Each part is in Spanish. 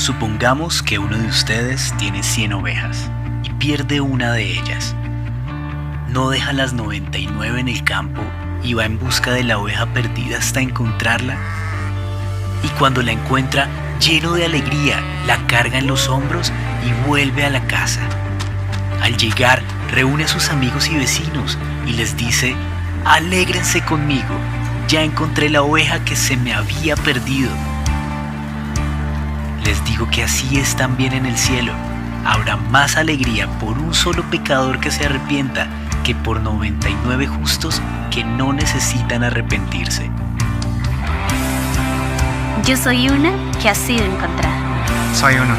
Supongamos que uno de ustedes tiene 100 ovejas y pierde una de ellas. No deja las 99 en el campo y va en busca de la oveja perdida hasta encontrarla. Y cuando la encuentra, lleno de alegría, la carga en los hombros y vuelve a la casa. Al llegar, reúne a sus amigos y vecinos y les dice: «Alégrense conmigo, ya encontré la oveja que se me había perdido». Les digo que así es también en el cielo. Habrá más alegría por un solo pecador que se arrepienta que por 99 justos que no necesitan arrepentirse. Yo soy una que ha sido encontrada. Soy uno.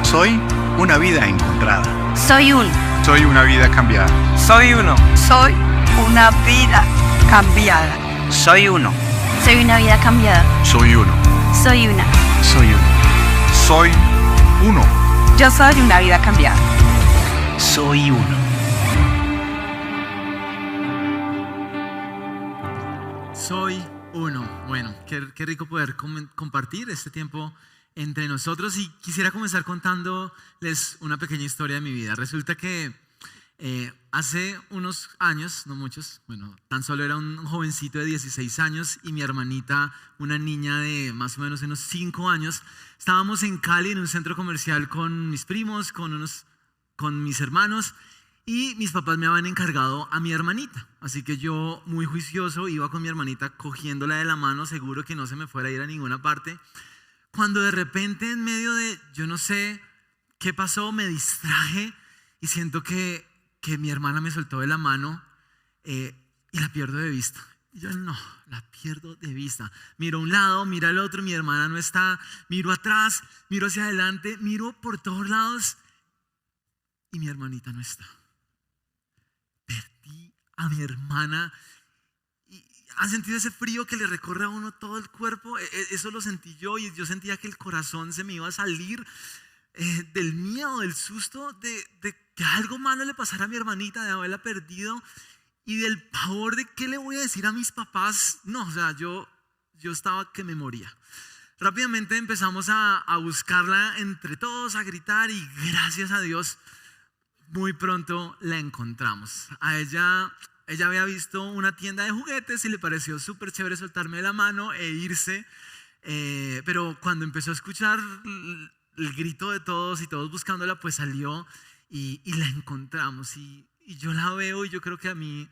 Soy una vida encontrada. Soy un. Soy una vida cambiada. Soy uno. Soy una vida cambiada. Soy uno. Soy una vida cambiada. Soy uno. Soy una. Soy uno. Soy uno. Yo soy una vida cambiada. Soy uno. Soy uno. Bueno, qué rico poder compartir este tiempo entre nosotros, y quisiera comenzar contándoles una pequeña historia de mi vida. Resulta que hace unos años, no muchos, bueno, tan solo era un jovencito de 16 años y mi hermanita, una niña de más o menos unos 5 años, estábamos en Cali en un centro comercial con mis primos, con mis hermanos, y mis papás me habían encargado a mi hermanita. Así que yo, muy juicioso, iba con mi hermanita cogiéndola de la mano, seguro que no se me fuera a ir a ninguna parte, cuando de repente en medio de, yo no sé qué pasó, me distraje y siento que mi hermana me soltó de la mano y la pierdo de vista. Y yo no, la pierdo de vista. Miro a un lado, miro al otro, mi hermana no está, miro atrás, miro hacia adelante, miro por todos lados y mi hermanita no está. Perdí a mi hermana. Y ¿han sentido ese frío que le recorre a uno todo el cuerpo? Eso lo sentí yo, y yo sentía que el corazón se me iba a salir del miedo, del susto de que algo malo le pasara a mi hermanita, de haberla perdido, y del pavor de qué le voy a decir a mis papás. No, o sea, yo estaba que me moría. Rápidamente empezamos a buscarla entre todos, a gritar, y gracias a Dios muy pronto la encontramos. A ella había visto una tienda de juguetes y le pareció súper chévere soltarme de la mano e irse, pero cuando empezó a escuchar el grito de todos y todos buscándola, pues salió y la encontramos, y yo la veo y yo creo que a mí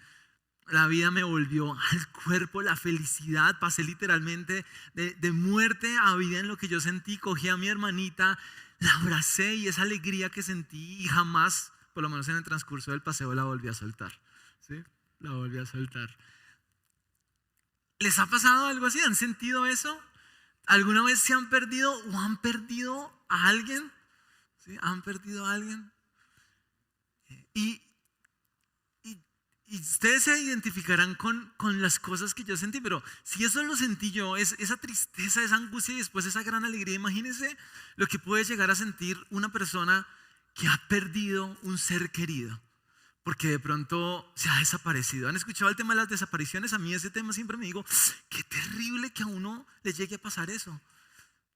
la vida me volvió al cuerpo, la felicidad. Pasé literalmente de muerte a vida en lo que yo sentí. Cogí a mi hermanita, la abracé, y esa alegría que sentí, y jamás, por lo menos en el transcurso del paseo, la volví a soltar. ¿Sí? La volví a soltar. ¿Les ha pasado algo así? ¿Han sentido eso? ¿Alguna vez se han perdido o han perdido a alguien? ¿Sí? ¿Han perdido a alguien? Y ustedes se identificarán con las cosas que yo sentí, pero si eso lo sentí yo, esa tristeza, esa angustia y después esa gran alegría, imagínense lo que puede llegar a sentir una persona que ha perdido un ser querido porque de pronto se ha desaparecido. ¿Han escuchado el tema de las desapariciones? A mí ese tema siempre me digo, qué terrible que a uno le llegue a pasar eso,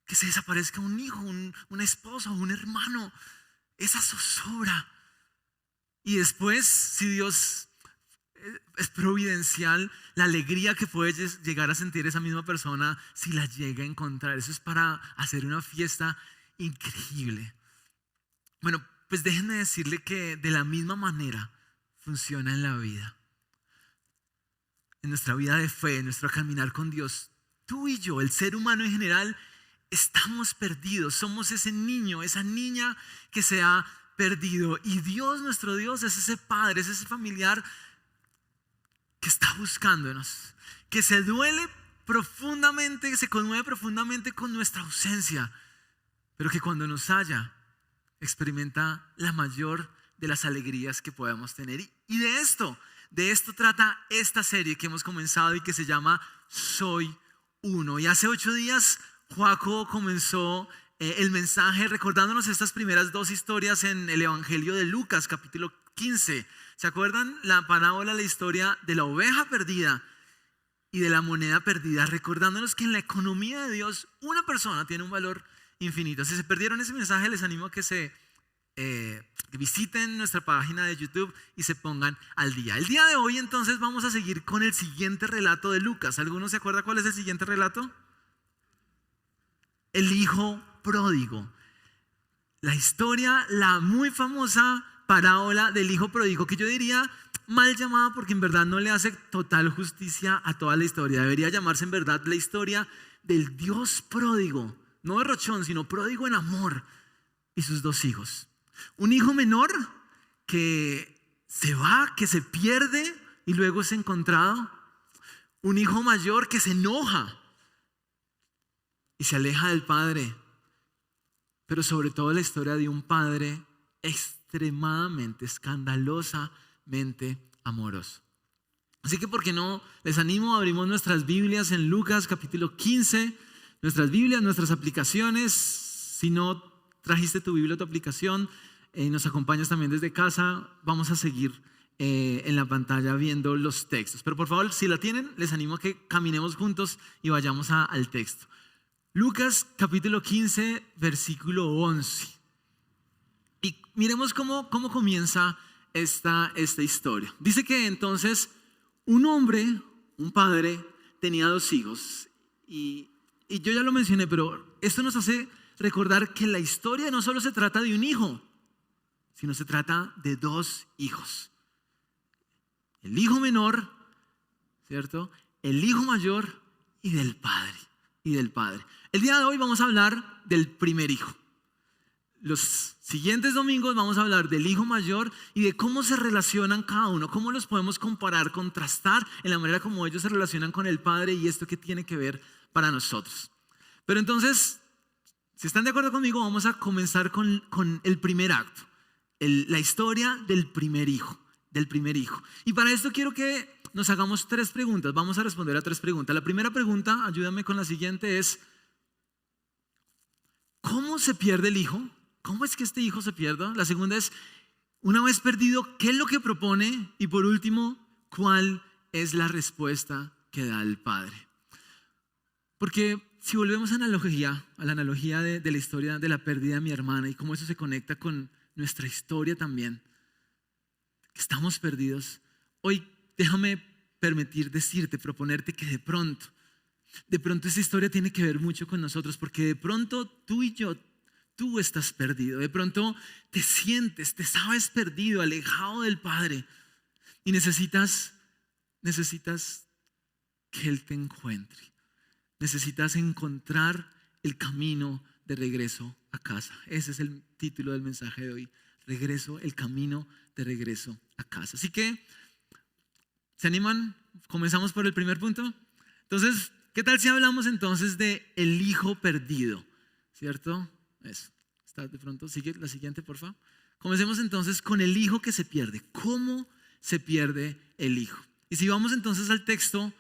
que se desaparezca un hijo, una esposa o un hermano. Esa zozobra. Y después, si Dios es providencial, la alegría que puede llegar a sentir esa misma persona si la llega a encontrar. Eso es para hacer una fiesta increíble. Bueno, pues déjenme decirle que de la misma manera funciona en la vida. En nuestra vida de fe, en nuestro caminar con Dios, tú y yo, el ser humano en general, estamos perdidos. Somos ese niño, esa niña que se ha perdido. Y Dios, nuestro Dios, es ese padre, es ese familiar que está buscándonos, que se duele profundamente, que se conmueve profundamente con nuestra ausencia, pero que cuando nos halla experimenta la mayor de las alegrías que podemos tener. Y de esto trata esta serie que hemos comenzado y que se llama Soy Uno. Y hace 8 días Joaco comenzó el mensaje recordándonos estas primeras 2 historias en el Evangelio de Lucas, capítulo 15. ¿Se acuerdan? La parábola, la historia de la oveja perdida y de la moneda perdida, recordándonos que en la economía de Dios una persona tiene un valor infinita. Si se perdieron ese mensaje, les animo a que que visiten nuestra página de YouTube y se pongan al día. El día de hoy entonces vamos a seguir con el siguiente relato de Lucas. ¿Alguno se acuerda cuál es el siguiente relato? El hijo pródigo. La historia, la muy famosa parábola del hijo pródigo, que yo diría mal llamada porque en verdad no le hace total justicia a toda la historia. Debería llamarse en verdad la historia del Dios pródigo, no derrochón, sino pródigo en amor, y sus dos hijos. Un hijo menor que se va, que se pierde y luego es encontrado. Un hijo mayor que se enoja y se aleja del padre. Pero sobre todo la historia de un padre extremadamente, escandalosamente amoroso. Así que, ¿por qué no? Les animo, abrimos nuestras Biblias en Lucas capítulo 15. Nuestras Biblias, nuestras aplicaciones. Si no trajiste tu Biblia o tu aplicación, nos acompañas también desde casa. Vamos a seguir en la pantalla viendo los textos. Pero por favor, si la tienen, les animo a que caminemos juntos y vayamos al texto. Lucas capítulo 15, versículo 11. Y miremos cómo comienza esta historia. Dice que entonces un hombre, un padre, tenía dos hijos. Y yo ya lo mencioné, pero esto nos hace recordar que la historia no solo se trata de un hijo, sino se trata de dos hijos. El hijo menor, ¿cierto? El hijo mayor y del padre. El día de hoy vamos a hablar del primer hijo. Los siguientes domingos vamos a hablar del hijo mayor y de cómo se relacionan cada uno, cómo los podemos comparar, contrastar en la manera como ellos se relacionan con el padre y esto que tiene que ver para nosotros. Pero entonces, si están de acuerdo conmigo, vamos a comenzar con el primer acto, la historia del primer hijo. Y para esto quiero que nos hagamos tres preguntas. Vamos a responder a tres preguntas. La primera pregunta, ayúdame con la siguiente, es: ¿cómo se pierde el hijo? ¿Cómo es que este hijo se pierde? La segunda es, una vez perdido, ¿qué es lo que propone? Y por último, ¿cuál es la respuesta que da el padre? Porque si volvemos a la analogía de la historia de la pérdida de mi hermana y cómo eso se conecta con nuestra historia también, estamos perdidos. Hoy déjame proponerte que de pronto esa historia tiene que ver mucho con nosotros, porque de pronto tú estás perdido, de pronto te sabes perdido, alejado del Padre y necesitas que Él te encuentre, necesitas encontrar el camino de regreso a casa. Ese es el título del mensaje de hoy: el camino de regreso a casa. Así que, ¿se animan? Comenzamos por el primer punto. Entonces, ¿qué tal si hablamos entonces de el hijo perdido? ¿Cierto? Eso. Está de pronto. Sigue la siguiente, por favor. Comencemos entonces con el hijo que se pierde. ¿Cómo se pierde el hijo? Y si vamos entonces al texto,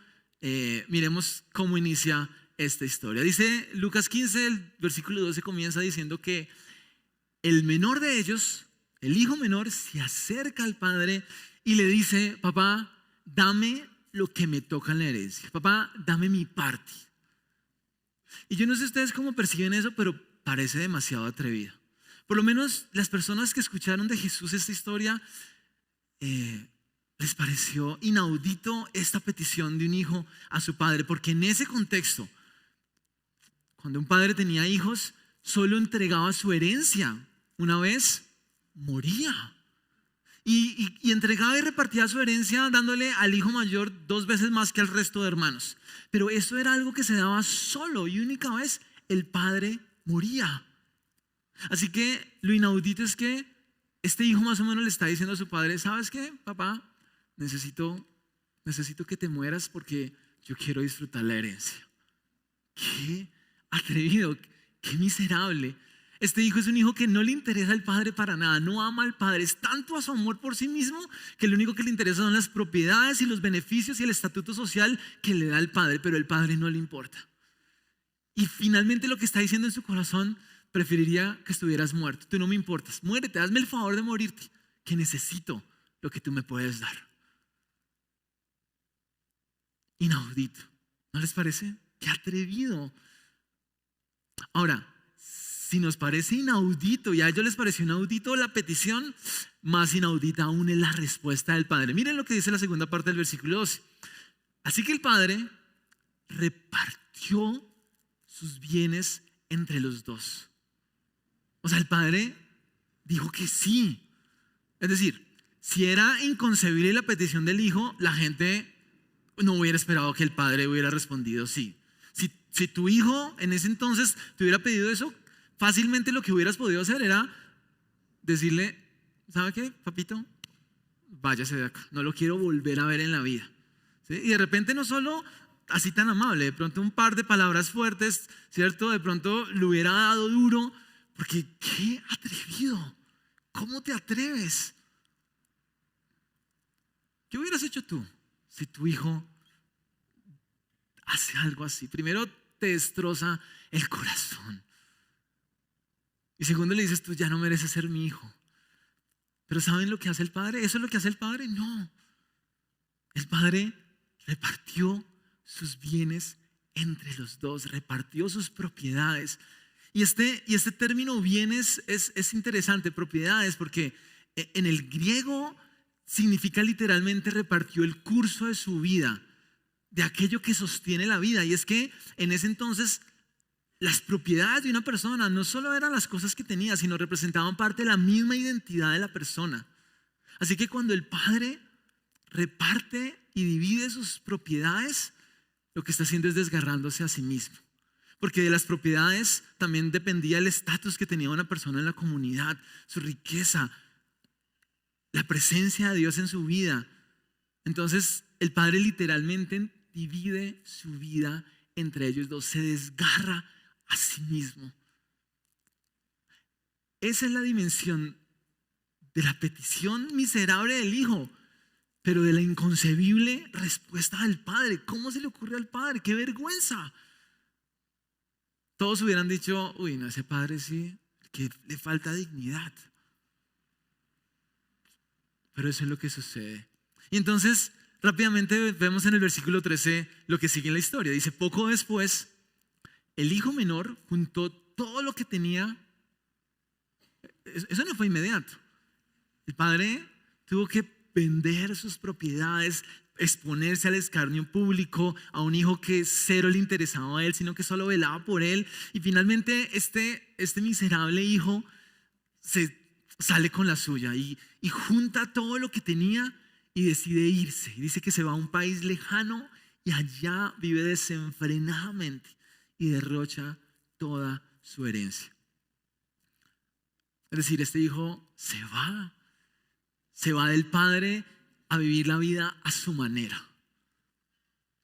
miremos cómo inicia esta historia. Dice Lucas 15, el versículo 12 comienza diciendo que el menor de ellos, el hijo menor, se acerca al padre y le dice: papá, dame lo que me toca en la herencia. Papá, dame mi parte. Y yo no sé ustedes cómo perciben eso, pero parece demasiado atrevido. Por lo menos las personas que escucharon de Jesús esta historia, les pareció inaudito esta petición de un hijo a su padre, porque en ese contexto, cuando un padre tenía hijos, solo entregaba su herencia una vez moría. Y entregaba y repartía su herencia dándole al hijo mayor 2 veces más que al resto de hermanos. Pero eso era algo que se daba solo y única vez el padre moría. Así que lo inaudito es que este hijo más o menos le está diciendo a su padre: ¿sabes qué, papá? Necesito que te mueras porque yo quiero disfrutar la herencia. Qué atrevido, qué miserable. Este hijo es un hijo que no le interesa al padre para nada, no ama al padre, es tanto a su amor por sí mismo que lo único que le interesa son las propiedades y los beneficios y el estatuto social que le da el padre, pero el padre no le importa. Y finalmente lo que está diciendo en su corazón: preferiría que estuvieras muerto, tú no me importas, muérete, hazme el favor de morirte, que necesito lo que tú me puedes dar. Inaudito, ¿no les parece? Qué atrevido. Ahora, si nos parece inaudito, y a ellos les pareció inaudito la petición, más inaudita aún es la respuesta del Padre. Miren lo que dice la segunda parte del versículo 12. Así que el Padre repartió sus bienes entre los dos. O sea, el Padre dijo que sí. Es decir, si era inconcebible la petición del Hijo, la gente no hubiera esperado que el Padre hubiera respondido sí. Si tu hijo en ese entonces te hubiera pedido eso, fácilmente lo que hubieras podido hacer era decirle, ¿sabe qué, papito? Váyase de acá, no lo quiero volver a ver en la vida. ¿Sí? Y de repente no solo así tan amable, de pronto un par de palabras fuertes, ¿cierto? De pronto le hubiera dado duro, porque qué atrevido, ¿cómo te atreves? ¿Qué hubieras hecho tú si tu hijo hace algo así? Primero te destroza el corazón. Y segundo le dices, tú ya no mereces ser mi hijo. Pero ¿saben lo que hace el Padre? ¿Eso es lo que hace el Padre? No. El Padre repartió sus bienes entre los dos, repartió sus propiedades. Y este término bienes es interesante, propiedades, porque en el griego significa literalmente repartió el curso de su vida, de aquello que sostiene la vida. Y es que en ese entonces las propiedades de una persona no solo eran las cosas que tenía, sino representaban parte de la misma identidad de la persona. Así que cuando el Padre reparte y divide sus propiedades, lo que está haciendo es desgarrándose a sí mismo. Porque de las propiedades también dependía el estatus que tenía una persona en la comunidad, su riqueza, la presencia de Dios en su vida. Entonces el Padre literalmente divide su vida entre ellos dos, se desgarra a sí mismo. Esa es la dimensión de la petición miserable del Hijo, pero de la inconcebible respuesta del Padre. ¿Cómo se le ocurre al Padre? ¡Qué vergüenza! Todos hubieran dicho, uy, no, ese Padre sí, que le falta dignidad. Pero eso es lo que sucede. Y entonces, rápidamente vemos en el versículo 13 lo que sigue en la historia. Dice, poco después, el hijo menor juntó todo lo que tenía. Eso no fue inmediato. El padre tuvo que vender sus propiedades, exponerse al escarnio público a un hijo que cero le interesaba a él, sino que solo velaba por él. Y finalmente este miserable hijo se sale con la suya y junta todo lo que tenía y decide irse. Y dice que se va a un país lejano y allá vive desenfrenadamente y derrocha toda su herencia. Es decir, este hijo se va del padre a vivir la vida a su manera.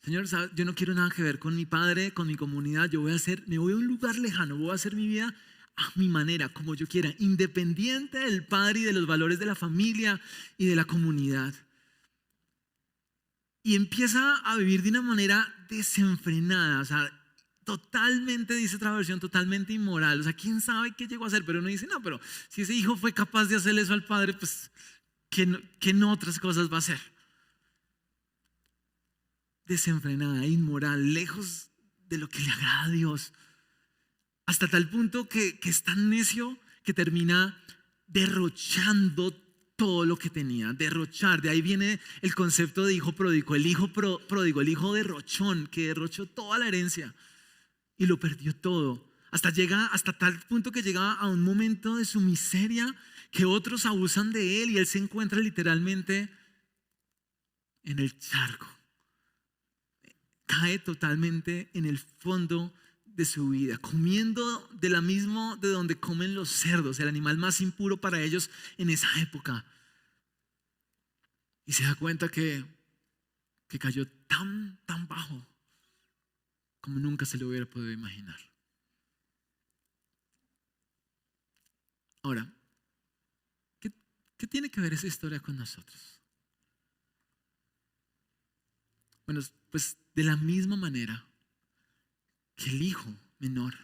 Señor, ¿sabes? Yo no quiero nada que ver con mi padre, con mi comunidad. Me voy a un lugar lejano, voy a hacer mi vida a mi manera, como yo quiera, independiente del padre y de los valores de la familia y de la comunidad. Y empieza a vivir de una manera desenfrenada, o sea, totalmente, dice otra versión, totalmente inmoral. O sea, quién sabe qué llegó a hacer, pero uno dice, no, pero si ese hijo fue capaz de hacerle eso al padre, pues, ¿qué no otras cosas va a hacer? Desenfrenada, inmoral, lejos de lo que le agrada a Dios. Hasta tal punto que es tan necio que termina derrochando todo lo que tenía. Derrochar, de ahí viene el concepto de hijo pródigo. El hijo pródigo, el hijo derrochón, que derrochó toda la herencia y lo perdió todo. Hasta tal punto que llega a un momento de su miseria que otros abusan de él y él se encuentra literalmente en el charco. Cae totalmente en el fondo de su vida, comiendo de donde comen los cerdos, el animal más impuro para ellos en esa época. Y se da cuenta que cayó tan bajo como nunca se lo hubiera podido imaginar. Ahora, ¿qué tiene que ver esa historia con nosotros? Bueno, pues de la misma manera que el hijo menor,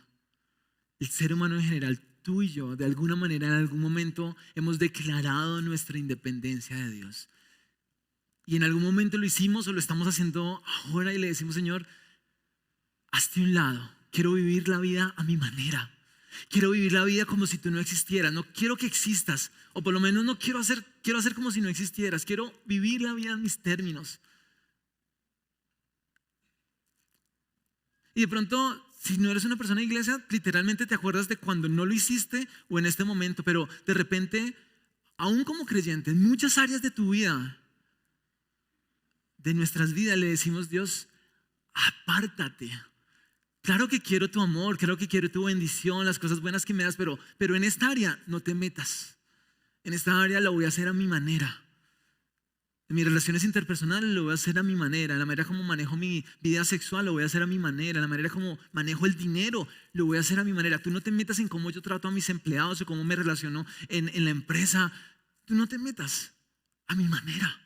el ser humano en general, tú y yo, de alguna manera, en algún momento hemos declarado nuestra independencia de Dios. Y en algún momento lo hicimos o lo estamos haciendo ahora y le decimos, Señor, hazte un lado, quiero vivir la vida a mi manera. Quiero vivir la vida como si tú no existieras. No quiero que existas. O por lo menos no quiero hacer como si no existieras. Quiero vivir la vida en mis términos. Y de pronto, si no eres una persona de iglesia, literalmente te acuerdas de cuando no lo hiciste o en este momento. Pero de repente, aún como creyente, en muchas áreas de tu vida, de nuestras vidas, le decimos: Dios, apártate. Claro que quiero tu amor, claro que quiero tu bendición, las cosas buenas que me das, pero en esta área no te metas. En esta área lo voy a hacer a mi manera. En mis relaciones interpersonales lo voy a hacer a mi manera. En la manera como manejo mi vida sexual lo voy a hacer a mi manera. En la manera como manejo el dinero lo voy a hacer a mi manera. Tú no te metas en cómo yo trato a mis empleados o cómo me relaciono en la empresa. Tú no te metas, a mi manera.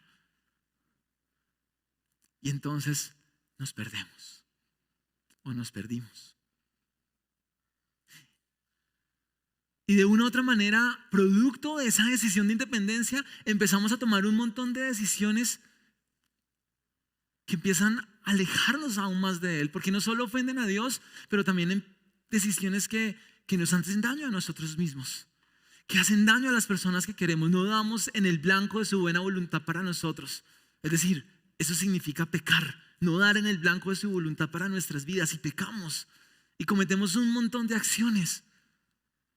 Y entonces nos perdemos. O nos perdimos. Y de una u otra manera, producto de esa decisión de independencia, empezamos a tomar un montón de decisiones que empiezan a alejarnos aún más de Él, porque no solo ofenden a Dios, pero también en decisiones que nos hacen daño a nosotros mismos, que hacen daño a las personas que queremos. No damos en el blanco de su buena voluntad para nosotros. Es decir, eso significa pecar. No dar en el blanco de su voluntad para nuestras vidas, y pecamos y cometemos un montón de acciones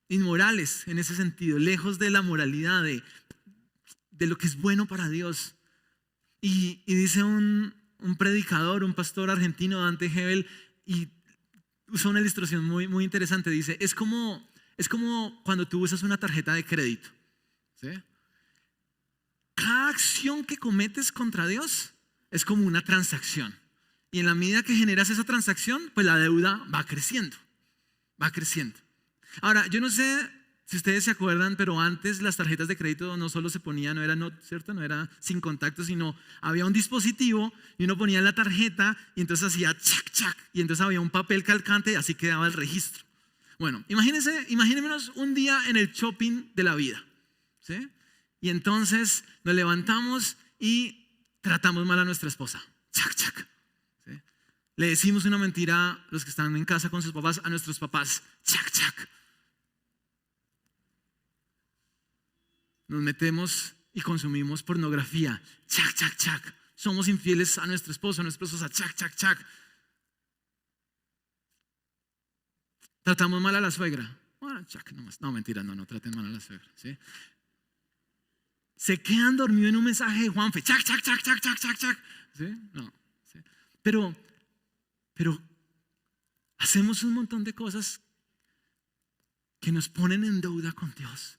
inmorales en ese sentido, lejos de la moralidad, de lo que es bueno para Dios. Y dice un predicador, un pastor argentino, Dante Gebel, y usa una ilustración muy, muy interesante. Dice: es como cuando tú usas una tarjeta de crédito, ¿sí? Cada acción que cometes contra Dios es como una transacción. Y en la medida que generas esa transacción, pues la deuda va creciendo. Va creciendo. Ahora, yo no sé si ustedes se acuerdan, pero antes las tarjetas de crédito no solo se ponían, ¿cierto? No era sin contacto, sino había un dispositivo y uno ponía la tarjeta y entonces hacía chac, chac. Y entonces había un papel calcante y así quedaba el registro. Bueno, imaginémonos un día en el shopping de la vida, ¿sí? Y entonces nos levantamos y tratamos mal a nuestra esposa. Chac, chac. ¿Sí? Le decimos una mentira a los que están en casa con sus papás, a nuestros papás. Chac, chac. Nos metemos y consumimos pornografía. Chac, chac, chac. Somos infieles a nuestro esposo, a nuestra esposa. Chac, chac, chac. Tratamos mal a la suegra. Bueno, chac, no, mentira, no traten mal a la suegra. ¿Sí? Se quedan dormidos en un mensaje de Juanfe. Chac, chac, chac, chac, chac, chac, chac. ¿Sí? No. ¿Sí? Pero hacemos un montón de cosas que nos ponen en deuda con Dios.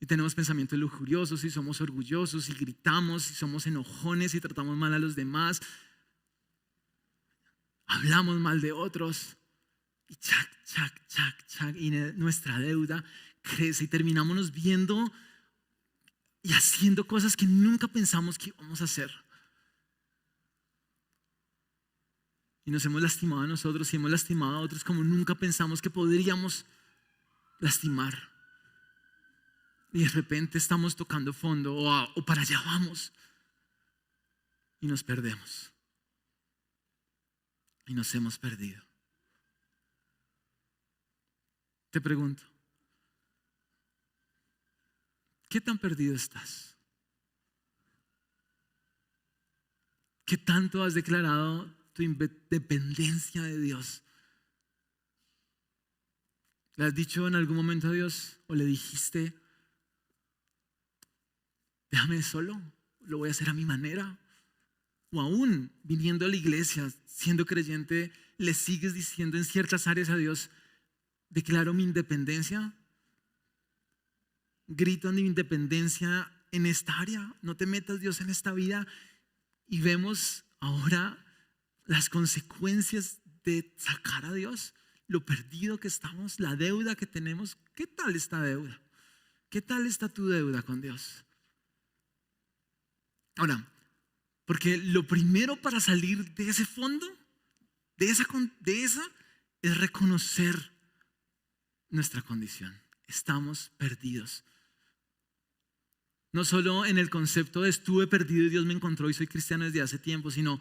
Y tenemos pensamientos lujuriosos y somos orgullosos y gritamos y somos enojones y tratamos mal a los demás. Hablamos mal de otros. Y chac, chac, chac, chac. Y nuestra deuda crece y terminamos viendo y haciendo cosas que nunca pensamos que íbamos a hacer. Y nos hemos lastimado a nosotros y hemos lastimado a otros como nunca pensamos que podríamos lastimar. Y de repente estamos tocando fondo o para allá vamos y nos perdemos. Y nos hemos perdido. Te pregunto, ¿qué tan perdido estás? ¿Qué tanto has declarado tu dependencia de Dios? ¿Le has dicho en algún momento a Dios o le dijiste: déjame solo, lo voy a hacer a mi manera? O aún viniendo a la iglesia, siendo creyente, le sigues diciendo en ciertas áreas a Dios: declaro mi independencia, grito mi independencia en esta área, no te metas, Dios, en esta vida. Y vemos ahora las consecuencias de sacar a Dios, lo perdido que estamos, la deuda que tenemos. ¿Qué tal esta deuda? ¿Qué tal está tu deuda con Dios? Ahora, porque lo primero para salir de ese fondo, de esa es reconocer nuestra condición. Estamos perdidos. No solo en el concepto de estuve perdido y Dios me encontró y soy cristiano desde hace tiempo, sino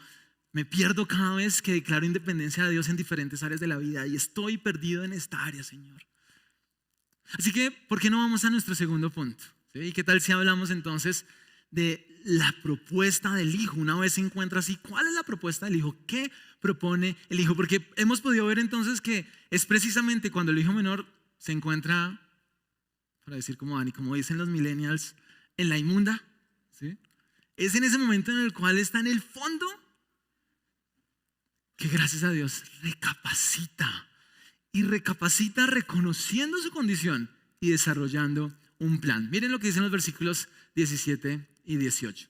Me pierdo cada vez que declaro independencia de Dios en diferentes áreas de la vida y estoy perdido en esta área, Señor. Así que, ¿por qué no vamos a nuestro segundo punto? ¿Sí? ¿Y qué tal si hablamos entonces de la propuesta del hijo? Una vez se encuentra así, ¿cuál es la propuesta del hijo? ¿Qué propone el hijo? Porque hemos podido ver entonces que es precisamente cuando el hijo menor se encuentra, para decir como Dani, como dicen los millennials, en la inmunda, ¿sí? Es en ese momento en el cual está en el fondo que gracias a Dios recapacita reconociendo su condición y desarrollando un plan. Miren lo que dicen los versículos 17 y 18.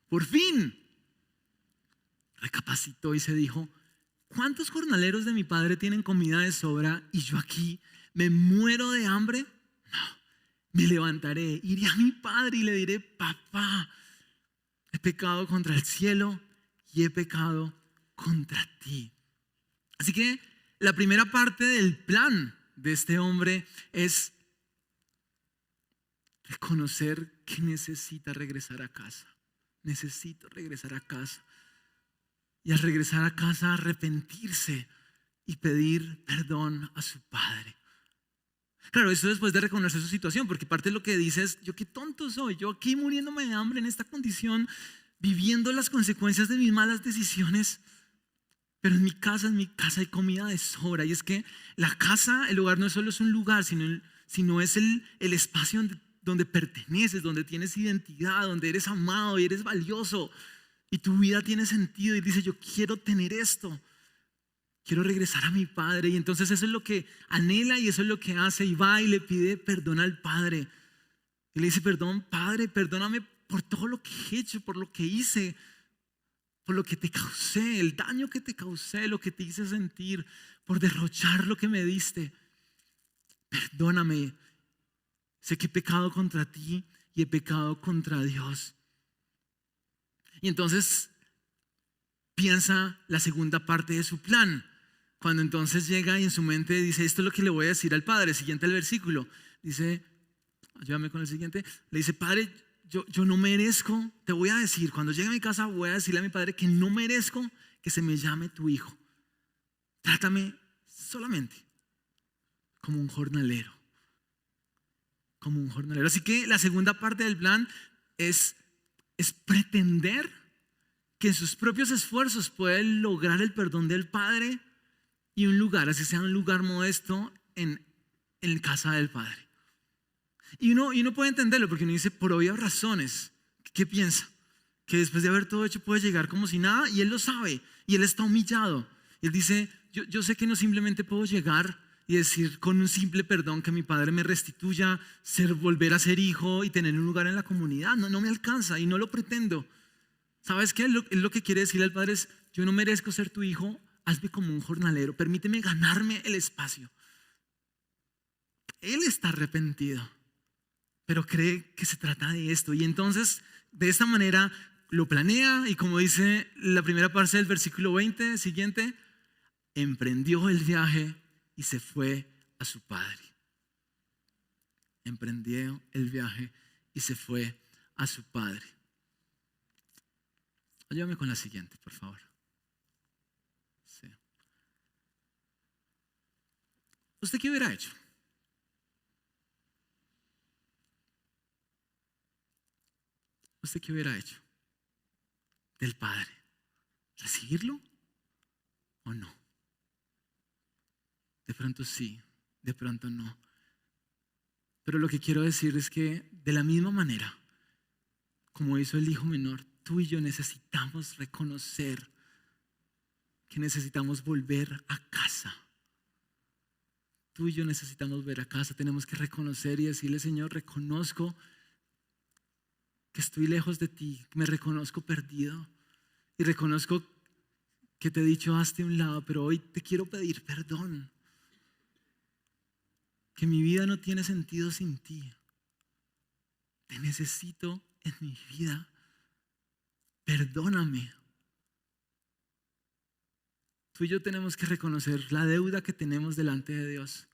Por fin recapacitó y se dijo: ¿cuántos jornaleros de mi padre tienen comida de sobra y yo aquí me muero de hambre? No, me levantaré, iré a mi padre y le diré: papá, he pecado contra el cielo y he pecado contra ti. Así que la primera parte del plan de este hombre es reconocer que necesita regresar a casa. Necesito regresar a casa. Y al regresar a casa, arrepentirse y pedir perdón a su padre. Claro, eso después de reconocer su situación, porque parte de lo que dice es: yo qué tonto soy, yo aquí muriéndome de hambre en esta condición, viviendo las consecuencias de mis malas decisiones. Pero en mi casa hay comida de sobra. Y es que la casa, el hogar no solo es un lugar, sino es el espacio donde perteneces, donde tienes identidad, donde eres amado y eres valioso. Y tu vida tiene sentido y dice: yo quiero tener esto. Quiero regresar a mi padre. Y entonces eso es lo que anhela y eso es lo que hace. Y va y le pide perdón al padre. Y le dice: perdón, padre, perdóname por todo lo que he hecho, por lo que hice, por lo que te causé, el daño que te causé, lo que te hice sentir, por derrochar lo que me diste. Perdóname. Sé que he pecado contra ti y he pecado contra Dios. Y entonces piensa la segunda parte de su plan. Cuando entonces llega y en su mente dice: esto es lo que le voy a decir al padre. Siguiente el versículo. Dice, ayúdame con el siguiente. Le dice: padre, yo no merezco, te voy a decir, cuando llegue a mi casa voy a decirle a mi padre que no merezco que se me llame tu hijo. Trátame solamente como un jornalero. Como un jornalero. Así que la segunda parte del plan es pretender que en sus propios esfuerzos puede lograr el perdón del padre y un lugar, así sea un lugar modesto en casa del padre. Y uno puede entenderlo porque uno dice: por obvias razones. ¿Qué piensa? Que después de haber todo hecho puede llegar como si nada, y él lo sabe y él está humillado. Y él dice: yo sé que no simplemente puedo llegar y decir con un simple perdón que mi padre me restituya, volver a ser hijo y tener un lugar en la comunidad. No me alcanza y no lo pretendo. ¿Sabes qué? Lo que quiere decirle al padre es: yo no merezco ser tu hijo, hazme como un jornalero, permíteme ganarme el espacio. Él está arrepentido, pero cree que se trata de esto. Y entonces, de esta manera, lo planea y, como dice la primera parte del versículo 20, siguiente, emprendió el viaje y se fue a su padre. Emprendió el viaje y se fue a su padre. Ayúdame con la siguiente, por favor. Sí. ¿Usted qué hubiera hecho? ¿Usted qué hubiera hecho del padre? ¿Recibirlo o no? De pronto sí, de pronto no. Pero lo que quiero decir es que de la misma manera como hizo el hijo menor, tú y yo necesitamos reconocer que necesitamos volver a casa. Tú y yo necesitamos volver a casa. Tenemos que reconocer y decirle: Señor, reconozco que estoy lejos de ti, me reconozco perdido y reconozco que te he dicho hazte a un lado, pero hoy te quiero pedir perdón. Que mi vida no tiene sentido sin ti. Te necesito en mi vida. Perdóname. Tú y yo tenemos que reconocer la deuda que tenemos delante de Dios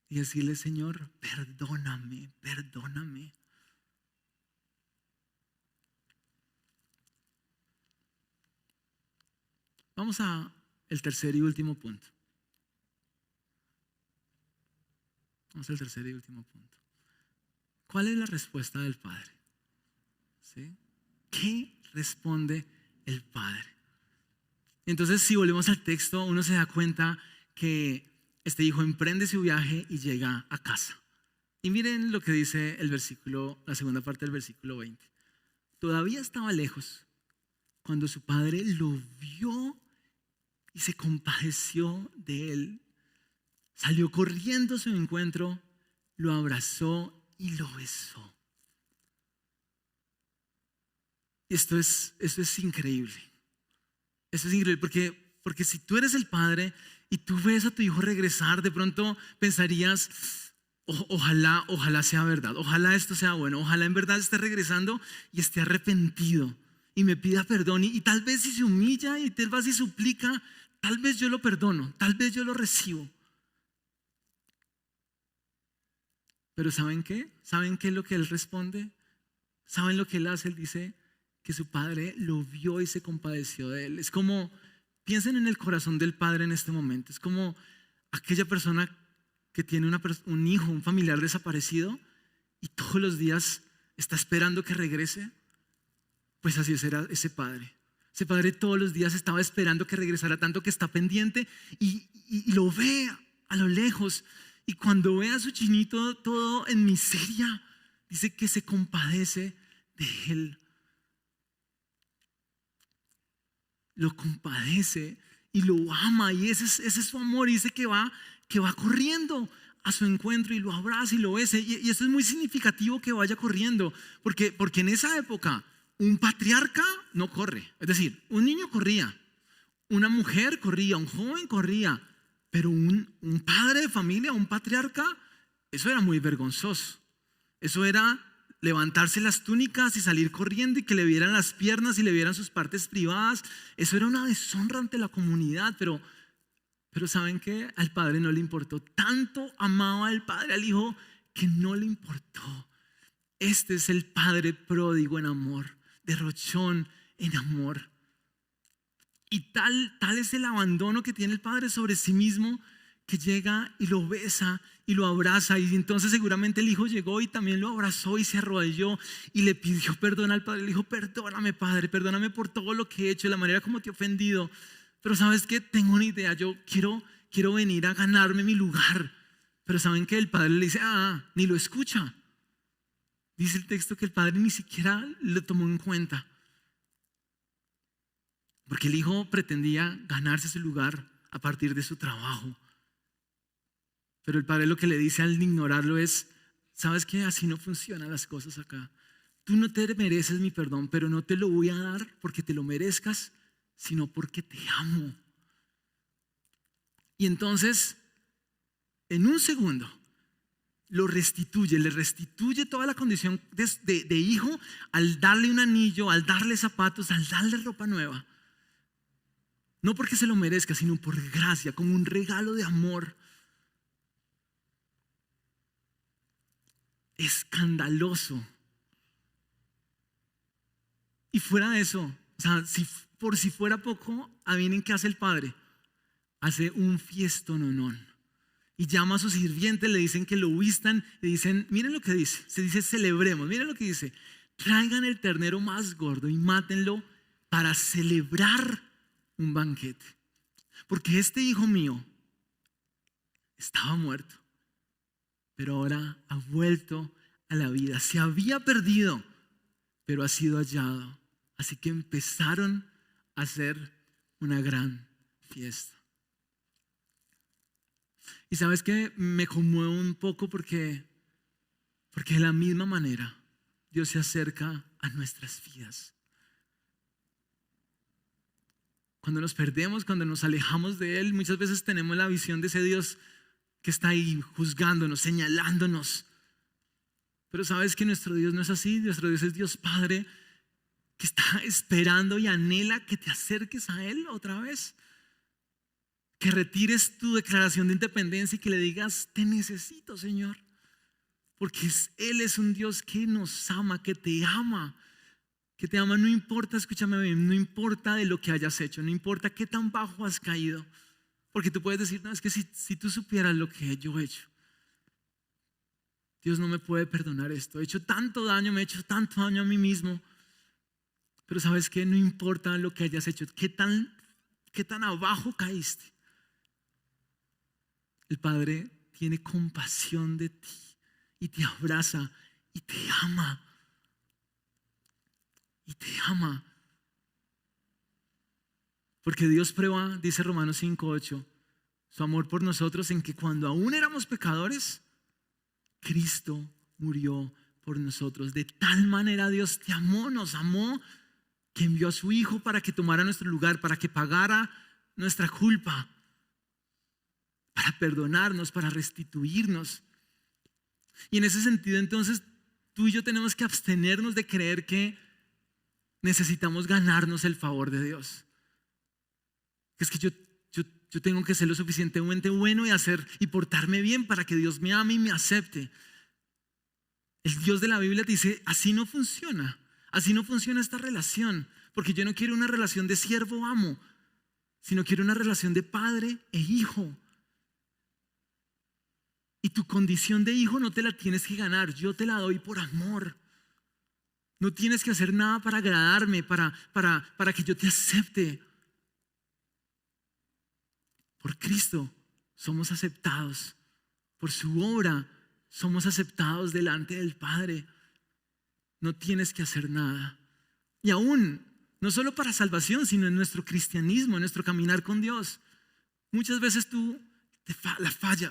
y decirle: Señor, perdóname, perdóname. vamos a el tercer y último punto. Vamos al tercer y último punto. ¿Cuál es la respuesta del Padre? ¿Sí? ¿Qué responde el Padre? Entonces, si volvemos al texto, uno se da cuenta que este hijo emprende su viaje y llega a casa. Y miren lo que dice el versículo, la segunda parte del versículo 20. Todavía estaba lejos cuando su padre lo vio y se compadeció de él. Salió corriendo a su encuentro, lo abrazó y lo besó. Esto es increíble. Esto es increíble porque si tú eres el padre y tú ves a tu hijo regresar, de pronto pensarías, ojalá sea verdad, ojalá esto sea bueno, ojalá en verdad esté regresando y esté arrepentido y me pida perdón y tal vez si se humilla y tal vez si suplica, tal vez yo lo perdono, tal vez yo lo recibo. Pero ¿saben qué? ¿Saben qué es lo que él responde? ¿Saben lo que él hace? Él dice que su padre lo vio y se compadeció de él. Es como, piensen en el corazón del padre en este momento. Es como aquella persona que tiene un hijo, un familiar desaparecido y todos los días está esperando que regrese. Pues así era ese padre. Ese padre todos los días estaba esperando que regresara, tanto que está pendiente y lo ve a lo lejos. Y cuando ve a su chinito todo en miseria, dice que se compadece de él. Lo compadece y lo ama, y ese es su amor. Y dice que va corriendo a su encuentro y lo abraza y lo besa. Y eso es muy significativo, que vaya corriendo, porque en esa época un patriarca no corre. Es decir, un niño corría, una mujer corría, un joven corría, pero un padre de familia, un patriarca, eso era muy vergonzoso. Eso era levantarse las túnicas y salir corriendo y que le vieran las piernas y le vieran sus partes privadas. Eso era una deshonra ante la comunidad. Pero ¿saben qué? Al padre no le importó. Tanto amaba al padre al hijo que no le importó. Este es el padre pródigo en amor, derrochón en amor. Y tal es el abandono que tiene el padre sobre sí mismo, que llega y lo besa y lo abraza. Y entonces seguramente el hijo llegó y también lo abrazó y se arrodilló y le pidió perdón al padre. Le dijo: perdóname, padre, perdóname por todo lo que he hecho, la manera como te he ofendido. Pero ¿sabes qué? Tengo una idea, yo quiero venir a ganarme mi lugar. Pero ¿saben qué? El padre le dice: ni lo escucha. Dice el texto que el padre ni siquiera lo tomó en cuenta, porque el hijo pretendía ganarse su lugar a partir de su trabajo. Pero el padre lo que le dice al ignorarlo es: ¿sabes qué? Así no funcionan las cosas acá. Tú no te mereces mi perdón, pero no te lo voy a dar porque te lo merezcas, sino porque te amo. Y entonces, en un segundo, le restituye toda la condición de hijo, al darle un anillo, al darle zapatos, al darle ropa nueva. No porque se lo merezca, sino por gracia, como un regalo de amor. Escandaloso. Y fuera de eso, o sea, por si fuera poco, adivinen qué hace el padre. Hace un fiestononón. Y llama a sus sirvientes, le dicen que lo vistan, le dicen, miren lo que dice, se dice celebremos, miren lo que dice: traigan el ternero más gordo y mátenlo para celebrar un banquete. Porque este hijo mío estaba muerto, pero ahora ha vuelto a la vida. Se había perdido, pero ha sido hallado. Así que empezaron a hacer una gran fiesta. Y sabes que me conmueve un poco porque de la misma manera Dios se acerca a nuestras vidas. Cuando nos perdemos, cuando nos alejamos de Él, muchas veces tenemos la visión de ese Dios que está ahí juzgándonos, señalándonos. Pero sabes que nuestro Dios no es así. Nuestro Dios es Dios Padre, que está esperando y anhela que te acerques a Él otra vez. Que retires tu declaración de independencia y que le digas: te necesito, Señor. Porque Él es un Dios que nos ama, que te ama, que te ama no importa, escúchame bien, no importa de lo que hayas hecho, no importa qué tan bajo has caído. Porque tú puedes decir, no, es que si tú supieras lo que yo he hecho, Dios no me puede perdonar esto. He hecho tanto daño, me he hecho tanto daño a mí mismo. Pero ¿sabes qué? No importa lo que hayas hecho, qué tan abajo caíste. El Padre tiene compasión de ti y te abraza y te ama. Y te ama. Porque Dios prueba, dice Romanos 5:8, su amor por nosotros en que cuando aún éramos pecadores, Cristo murió por nosotros. De tal manera Dios te amó, nos amó, que envió a su Hijo para que tomara nuestro lugar, para que pagara nuestra culpa, para perdonarnos, para restituirnos. Y en ese sentido, entonces, tú y yo tenemos que abstenernos de creer que necesitamos ganarnos el favor de Dios. Es que yo tengo que ser lo suficientemente bueno y portarme bien para que Dios me ame y me acepte. El Dios de la Biblia te dice, así no funciona. Así no funciona esta relación. Porque yo no quiero una relación de siervo-amo, sino quiero una relación de padre e hijo. Y tu condición de hijo no te la tienes que ganar, yo te la doy por amor. No tienes que hacer nada para agradarme, para que yo te acepte. Por Cristo somos aceptados. Por su obra somos aceptados delante del Padre. No tienes que hacer nada. Y aún, no solo para salvación, sino en nuestro cristianismo, en nuestro caminar con Dios. Muchas veces tú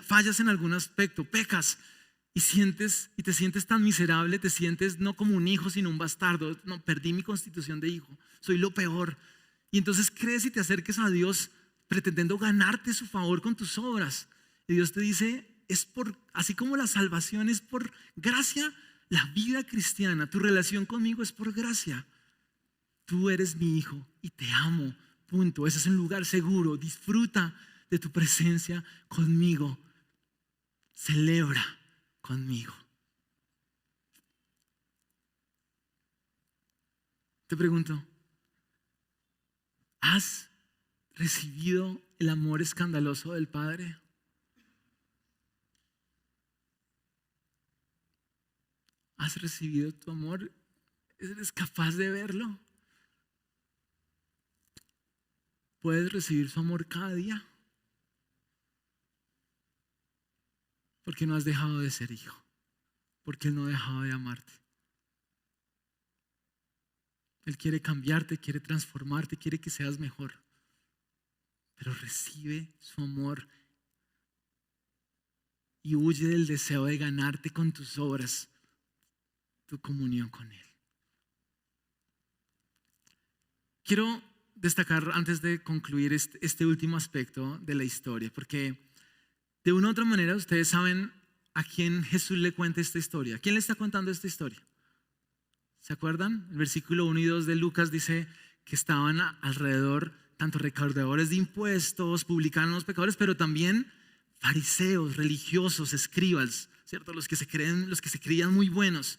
fallas en algún aspecto, pecas y te sientes tan miserable, te sientes no como un hijo, sino un bastardo. No, perdí mi constitución de hijo, soy lo peor. Y entonces crees y te acerques a Dios pretendiendo ganarte su favor con tus obras. Y Dios te dice, así como la salvación es por gracia, la vida cristiana, tu relación conmigo es por gracia. Tú eres mi hijo y te amo, punto. Ese es un lugar seguro. Disfruta de tu presencia conmigo. Celebra conmigo. Te pregunto, ¿has recibido el amor escandaloso del Padre? ¿Has recibido tu amor? ¿Eres capaz de verlo? ¿Puedes recibir su amor cada día? Porque no has dejado de ser hijo. Porque Él no ha dejado de amarte. Él quiere cambiarte, quiere transformarte, quiere que seas mejor. Pero recibe su amor y huye del deseo de ganarte con tus obras tu comunión con Él. Quiero destacar antes de concluir este último aspecto de la historia, porque de una u otra manera ustedes saben a quién Jesús le cuenta esta historia. ¿Quién le está contando esta historia? ¿Se acuerdan? El versículo 1 y 2 de Lucas dice que estaban alrededor tanto recaudadores de impuestos, publicanos, pecadores, pero también fariseos, religiosos, escribas, ¿cierto? Los que se creían muy buenos.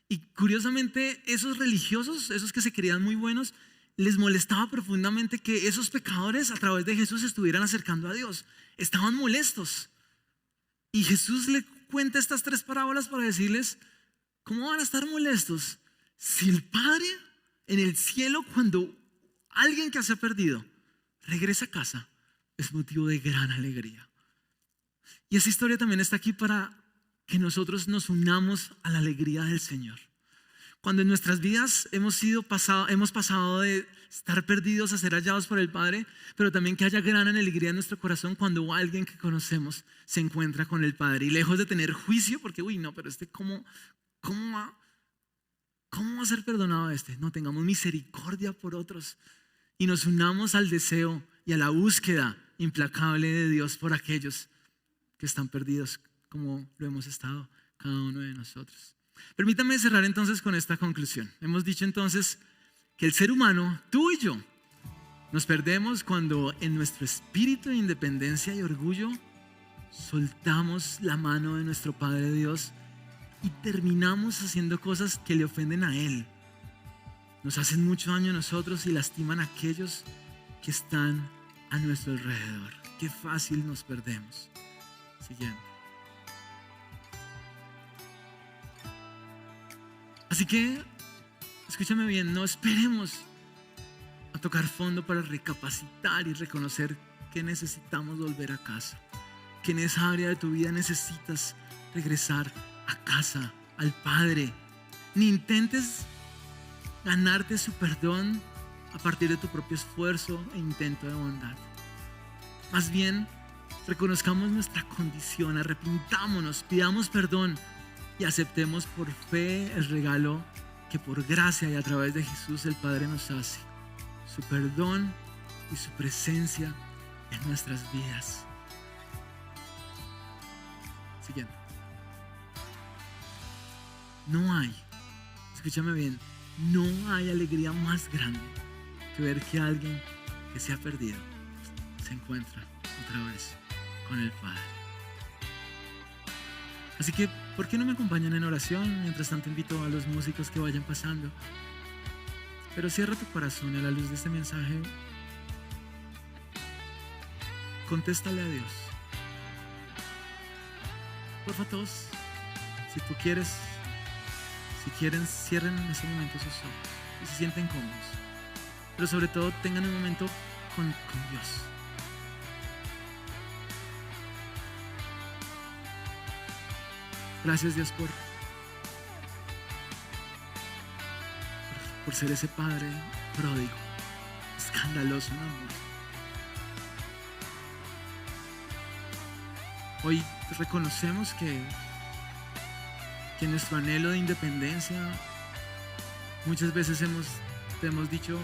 Y curiosamente esos religiosos, esos que se creían muy buenos, les molestaba profundamente que esos pecadores a través de Jesús se estuvieran acercando a Dios. Estaban molestos. Y Jesús le cuenta estas 3 parábolas para decirles, ¿cómo van a estar molestos? Si el Padre en el cielo, cuando alguien que se ha perdido regresa a casa, es motivo de gran alegría. Y esa historia también está aquí para que nosotros nos unamos a la alegría del Señor. Cuando en nuestras vidas hemos pasado de estar perdidos a ser hallados por el Padre, pero también que haya gran alegría en nuestro corazón cuando alguien que conocemos se encuentra con el Padre. Y lejos de tener juicio, porque pero ¿cómo va a ser perdonado este? No, tengamos misericordia por otros y nos unamos al deseo y a la búsqueda implacable de Dios por aquellos que están perdidos, como lo hemos estado cada uno de nosotros. Permítame cerrar entonces con esta conclusión. Hemos dicho entonces que el ser humano, tú y yo, nos perdemos cuando en nuestro espíritu de independencia y orgullo soltamos la mano de nuestro Padre Dios y terminamos haciendo cosas que le ofenden a Él. nos hacen mucho daño a nosotros y lastiman a aquellos que están a nuestro alrededor. Qué fácil nos perdemos. Siguiente. Así que, escúchame bien, no esperemos a tocar fondo para recapacitar y reconocer que necesitamos volver a casa. Que en esa área de tu vida necesitas regresar a casa, al Padre. Ni intentes ganarte su perdón a partir de tu propio esfuerzo e intento de bondad. Más bien, reconozcamos nuestra condición, arrepintámonos, pidamos perdón y aceptemos por fe el regalo que por gracia y a través de Jesús el Padre nos hace. Su perdón y su presencia en nuestras vidas. Siguiente. No hay, escúchame bien, no hay alegría más grande que ver que alguien que se ha perdido se encuentra otra vez con el Padre. Así que, ¿por qué no me acompañan en oración? Mientras tanto invito a los músicos que vayan pasando. Pero cierra tu corazón y a la luz de este mensaje, contéstale a Dios. Porfa todos, si tú quieres, si quieren, cierren en ese momento sus ojos y se sienten cómodos. Pero sobre todo tengan un momento con Dios. Gracias Dios por ser ese Padre pródigo, escandaloso en amor. Hoy reconocemos que nuestro anhelo de independencia muchas veces te hemos dicho,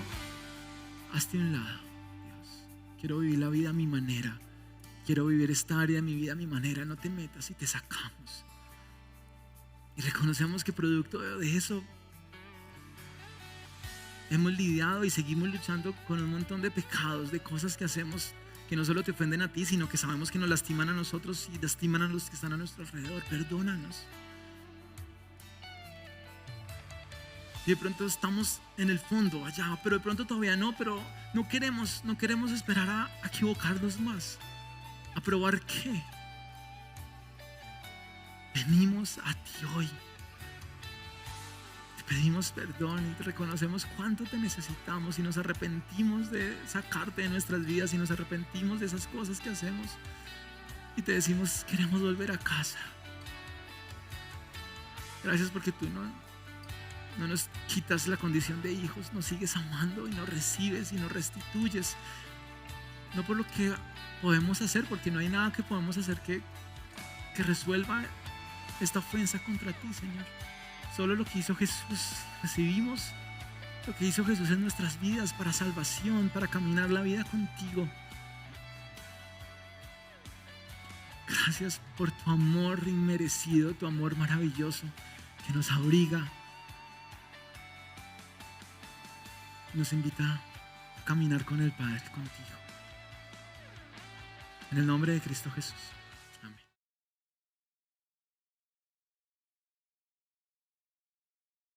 hazte a un lado, Dios. Quiero vivir la vida a mi manera. Quiero vivir esta área de mi vida a mi manera. No te metas y te sacamos. Y reconocemos que producto de eso hemos lidiado y seguimos luchando con un montón de pecados, de cosas que hacemos que no solo te ofenden a ti, sino que sabemos que nos lastiman a nosotros y lastiman a los que están a nuestro alrededor. Perdónanos. Y de pronto estamos en el fondo allá, pero de pronto todavía no, pero no queremos esperar a equivocarnos más. ¿A probar qué? Venimos a ti hoy. Te pedimos perdón y te reconocemos cuánto te necesitamos y nos arrepentimos de sacarte de nuestras vidas y nos arrepentimos de esas cosas que hacemos. Y te decimos, queremos volver a casa. Gracias porque tú no nos quitas la condición de hijos, nos sigues amando y nos recibes y nos restituyes. No por lo que podemos hacer, porque no hay nada que podamos hacer que resuelva esta ofensa contra ti, Señor. Solo lo que hizo Jesús, recibimos lo que hizo Jesús en nuestras vidas para salvación, para caminar la vida contigo. Gracias por tu amor inmerecido, tu amor maravilloso que nos abriga, nos invita a caminar con el Padre, contigo. En el nombre de Cristo Jesús.